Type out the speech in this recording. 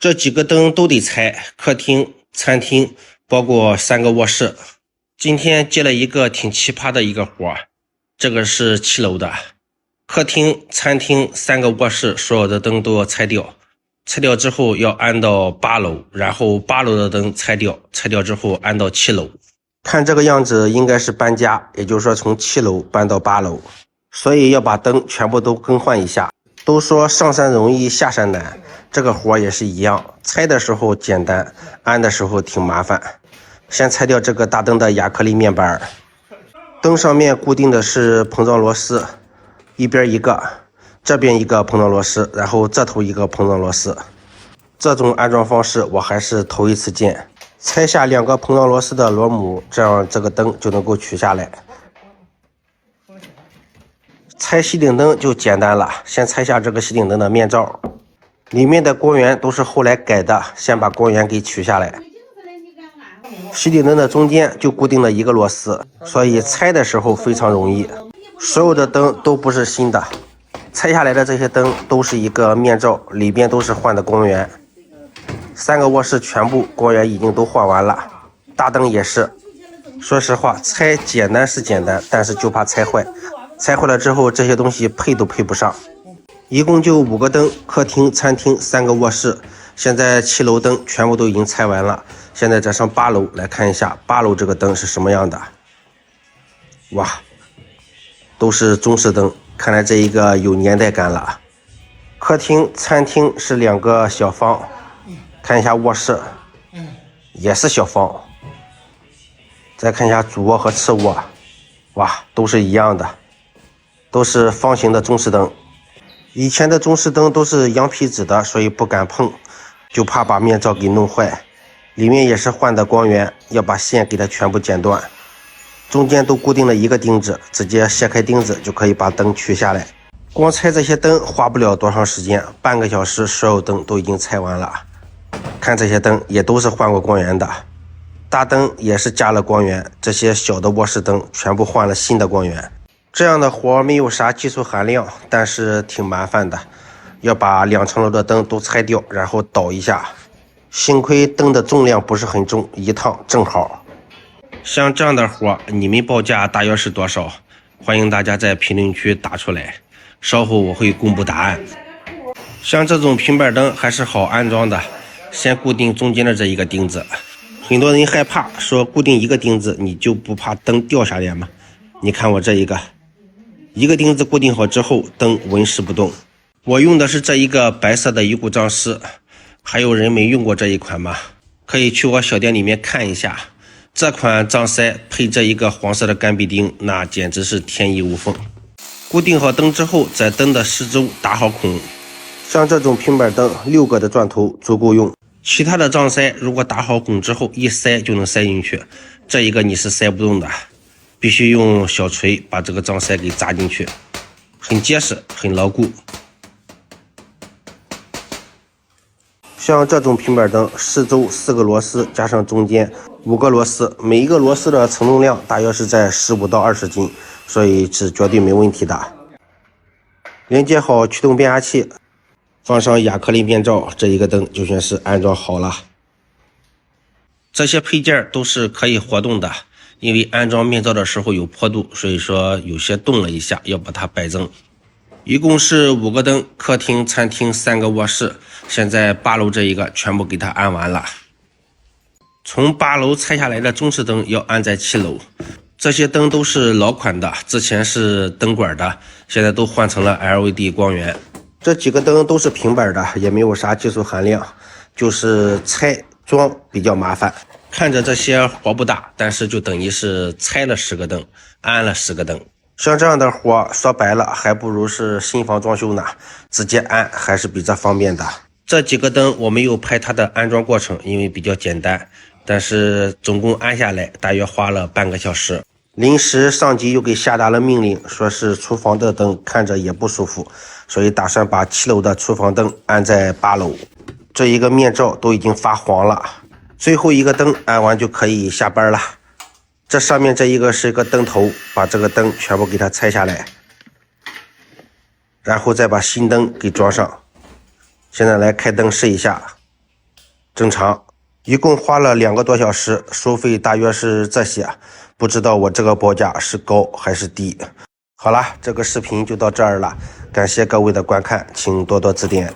这几个灯都得拆，客厅、餐厅，包括3个卧室。今天接了一个挺奇葩的一个活，这个是7楼的，客厅、餐厅3个卧室，所有的灯都要拆掉。拆掉之后要安到8楼，然后8楼的灯拆掉，拆掉之后安到7楼。看这个样子应该是搬家，也就是说从7楼搬到8楼，所以要把灯全部都更换一下。都说上山容易下山难，这个活也是一样，拆的时候简单，安的时候挺麻烦。先拆掉这个大灯的亚克力面板，灯上面固定的是碰撞螺丝，一边一个，这边一个碰撞螺丝，然后这头一个碰撞螺丝。这种安装方式我还是头一次见。拆下2个碰撞螺丝的螺母，这样这个灯就能够取下来。拆吸顶灯就简单了，先拆下这个吸顶灯的面罩，里面的光源都是后来改的，先把光源给取下来。吸顶灯的中间就固定了一个螺丝，所以拆的时候非常容易。所有的灯都不是新的，拆下来的这些灯都是一个面罩，里边都是换的光源。3个卧室全部光源已经都换完了，大灯也是。说实话，拆简单是简单，但是就怕拆坏。拆坏了之后，这些东西配都配不上。一共就5个灯，客厅、餐厅3个卧室。现在7楼灯全部都已经拆完了，现在再上8楼来看一下8楼这个灯是什么样的。哇，都是中式灯，看来这一个有年代感了。客厅、餐厅是2个小房，看一下卧室，也是小房。再看一下主卧和次卧，哇，都是一样的。都是方形的中式灯，以前的中式灯都是羊皮纸的，所以不敢碰，就怕把面罩给弄坏。里面也是换的光源，要把线给它全部剪断，中间都固定了一个钉子，直接卸开钉子就可以把灯取下来。光拆这些灯花不了多长时间，半个小时所有灯都已经拆完了。看这些灯也都是换过光源的，大灯也是加了光源，这些小的卧室灯全部换了新的光源。这样的活没有啥技术含量，但是挺麻烦的，要把2层楼的灯都拆掉，然后倒一下。幸亏灯的重量不是很重，一趟正好。像这样的活你们报价大约是多少？欢迎大家在评论区打出来，稍后我会公布答案。像这种平板灯还是好安装的，先固定中间的这一个钉子。很多人害怕说固定一个钉子你就不怕灯掉下来吗？你看我这一个钉子固定好之后，灯纹丝不动。我用的是这一个白色的鱼骨钢丝，还有人没用过这一款吗？可以去我小店里面看一下。这款钢塞配这一个黄色的干壁钉，那简直是天衣无缝。固定好灯之后，在灯的四周打好孔。像这种平板灯6个的钻头足够用，其他的钢塞如果打好孔之后一塞就能塞进去，这一个你是塞不动的。必须用小锤把这个钢塞给扎进去，很结实，很牢固。像这种平板灯，四周4个螺丝加上中间5个螺丝，每一个螺丝的承重量大约是在15到20斤，所以是绝对没问题的。连接好驱动变压器，放上亚克力面罩，这一个灯就算是安装好了。这些配件都是可以活动的。因为安装面罩的时候有坡度，所以说有些动了一下，要把它摆正。一共是5个灯，客厅、餐厅3个卧室。现在8楼这一个全部给它安完了。从8楼拆下来的中式灯要安在7楼。这些灯都是老款的，之前是灯管的，现在都换成了 LED 光源。这几个灯都是平板的，也没有啥技术含量，就是拆装比较麻烦。看着这些活不大，但是就等于是拆了10个灯，安了10个灯。像这样的活说白了还不如是新房装修呢，直接安还是比较方便的。这几个灯我没有拍它的安装过程，因为比较简单，但是总共安下来大约花了半个小时。临时上级又给下达了命令，说是厨房的灯看着也不舒服，所以打算把7楼的厨房灯安在8楼。这一个面罩都已经发黄了，最后一个灯安完就可以下班了。这上面这一个是一个灯头，把这个灯全部给它拆下来，然后再把新灯给装上。现在来开灯试一下，正常。一共花了2个多小时，收费大约是这些，不知道我这个报价是高还是低。好了，这个视频就到这儿了，感谢各位的观看，请多多指点。